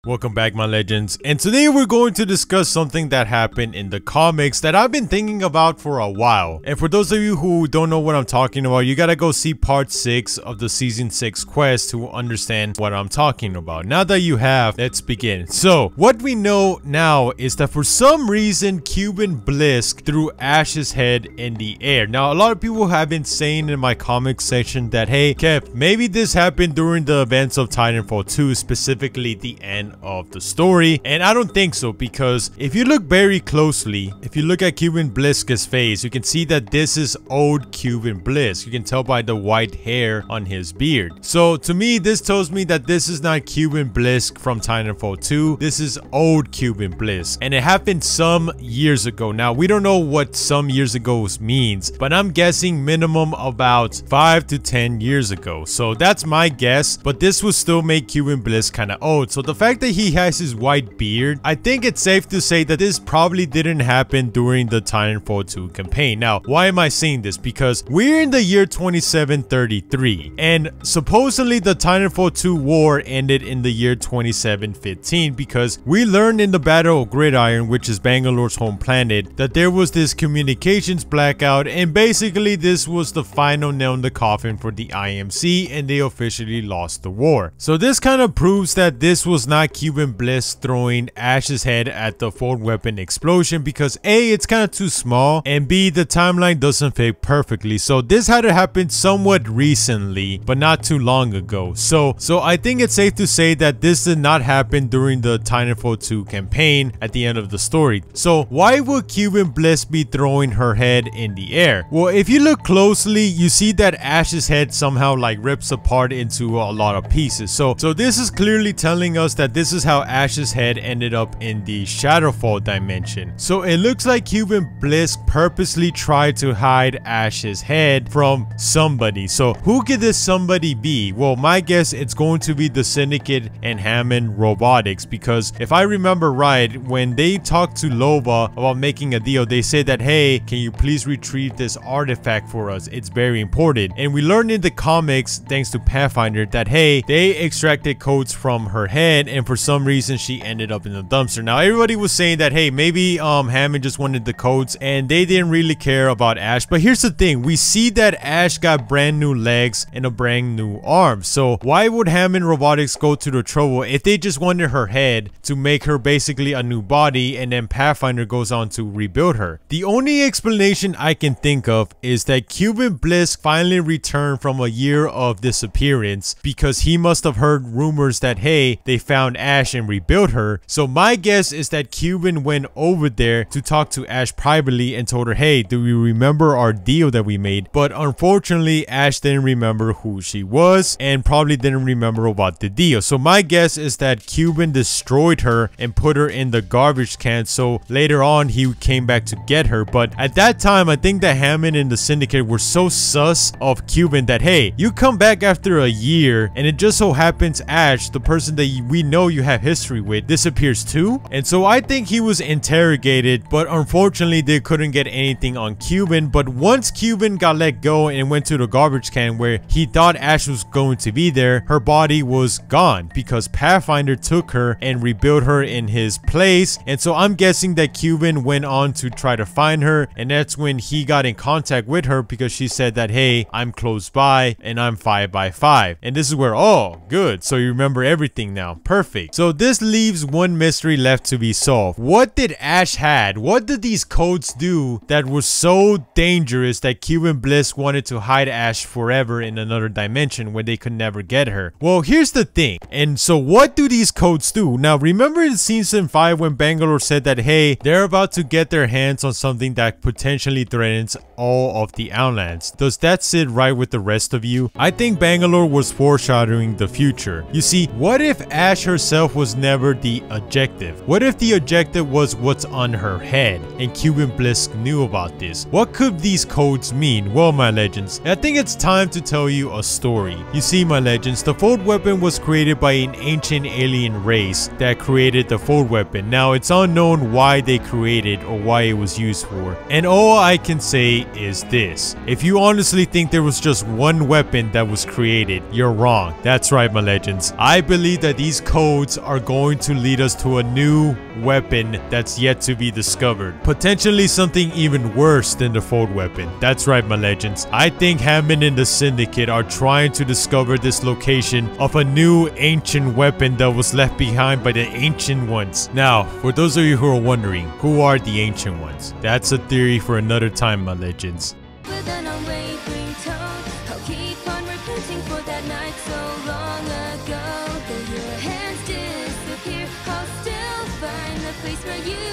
Welcome back, my legends, and today we're going to discuss something that happened in the comics that I've been thinking about for a while. And for those of you who don't know what I'm talking about, you gotta go see part 6 of the season 6 quest to understand what I'm talking about. Now that you have, let's begin. So what we know now is that for some reason Kuben Blisk threw Ash's head in the air. Now a lot of people have been saying in my comic section that, hey Kev, maybe this happened during the events of Titanfall 2, specifically the end of the story, and I don't think so, because if you look very closely, if you look at Kuben Blisk's face, you can see that this is old Kuben Blisk. You can tell by the white hair on his beard. So to me, this tells me that this is not Kuben Blisk from Titanfall 2. This is old Kuben Blisk, and it happened some years ago. Now we don't know what some years ago means, but I'm guessing minimum about 5 to 10 years ago. So that's my guess, but this will still make Kuben Blisk kind of old. So the fact that he has his white beard, I think it's safe to say that this probably didn't happen during the Titanfall 2 campaign. Now, why am I saying this? Because we're in the year 2733, and supposedly the Titanfall 2 war ended in the year 2715, because we learned in the Battle of Gridiron, which is Bangalore's home planet, that there was this communications blackout, and basically this was the final nail in the coffin for the IMC, and they officially lost the war. So this kind of proves that this was not Kuben Blisk throwing Ash's head at the forward weapon explosion, because A, it's kind of too small, and B, the timeline doesn't fit perfectly. So this had to happen somewhat recently, but not too long ago. So I think it's safe to say that this did not happen during the Titanfall 2 campaign at the end of the story. So why would Kuben Blisk be throwing her head in the air? Well, if you look closely, you see that Ash's head somehow like rips apart into a lot of pieces. So this is clearly telling us that this is how Ash's head ended up in the Shadowfall dimension. So it looks like Kuben Blisk purposely tried to hide Ash's head from somebody. So who could this somebody be? Well, my guess, it's going to be the Syndicate and Hammond Robotics, because if I remember right, when they talked to Lova about making a deal, they said that, hey, can you please retrieve this artifact for us? It's very important. And we learned in the comics, thanks to Pathfinder, that hey, they extracted codes from her head, and for some reason she ended up in the dumpster. Now everybody was saying that, hey, maybe Hammond just wanted the codes and they didn't really care about Ash. But here's the thing, we see that Ash got brand new legs and a brand new arm. So why would Hammond Robotics go to the trouble if they just wanted her head to make her basically a new body, and then Pathfinder goes on to rebuild her? The only explanation I can think of is that Kuben Blisk finally returned from a year of disappearance, because he must have heard rumors that, hey, they found Ash and rebuilt her. So my guess is that Kuben went over there to talk to Ash privately and told her, hey, do you remember our deal that we made? But unfortunately, Ash didn't remember who she was and probably didn't remember about the deal. So my guess is that Kuben destroyed her and put her in the garbage can, so later on he came back to get her. But at that time, I think that Hammond and the Syndicate were so sus of Kuben that, hey, you come back after a year and it just so happens Ash, the person that we know you have history with, disappears too. And so I think he was interrogated, but unfortunately they couldn't get anything on Kuben. But once Kuben got let go and went to the garbage can where he thought Ash was going to be there, her body was gone because Pathfinder took her and rebuilt her in his place. And so I'm guessing that Kuben went on to try to find her, and that's when he got in contact with her, because she said that, hey, I'm close by and I'm 5x5. And this is where, oh good, so you remember everything now, perfect. So this leaves one mystery left to be solved. What did Ash had? What did these codes do that was so dangerous that Kuben Blisk wanted to hide Ash forever in another dimension where they could never get her? Well, here's the thing. And so what do these codes do? Now remember in season 5 when Bangalore said that, hey, they're about to get their hands on something that potentially threatens all of the Outlands. Does that sit right with the rest of you? I think Bangalore was foreshadowing the future. You see, what if Ash herself was never the objective? What if the objective was what's on her head and Kuben Blisk knew about this? What could these codes mean? Well, my legends, I think it's time to tell you a story. You see, my legends, the fold weapon was created by an ancient alien race that created the fold weapon. Now, it's unknown why they created or why it was used for. And all I can say is this: if you honestly think there was just one weapon that was created, you're wrong. That's right, my legends. I believe that these codes codes are going to lead us to a new weapon that's yet to be discovered. Potentially something even worse than the fold weapon. That's right, my legends. I think Hammond and the Syndicate are trying to discover this location of a new ancient weapon that was left behind by the Ancient Ones. Now, for those of you who are wondering, who are the Ancient Ones? That's a theory for another time, my legends. With an unwavering tone, I'll keep on repenting for that night so long ago. That your hands disappear, I'll still find the place where you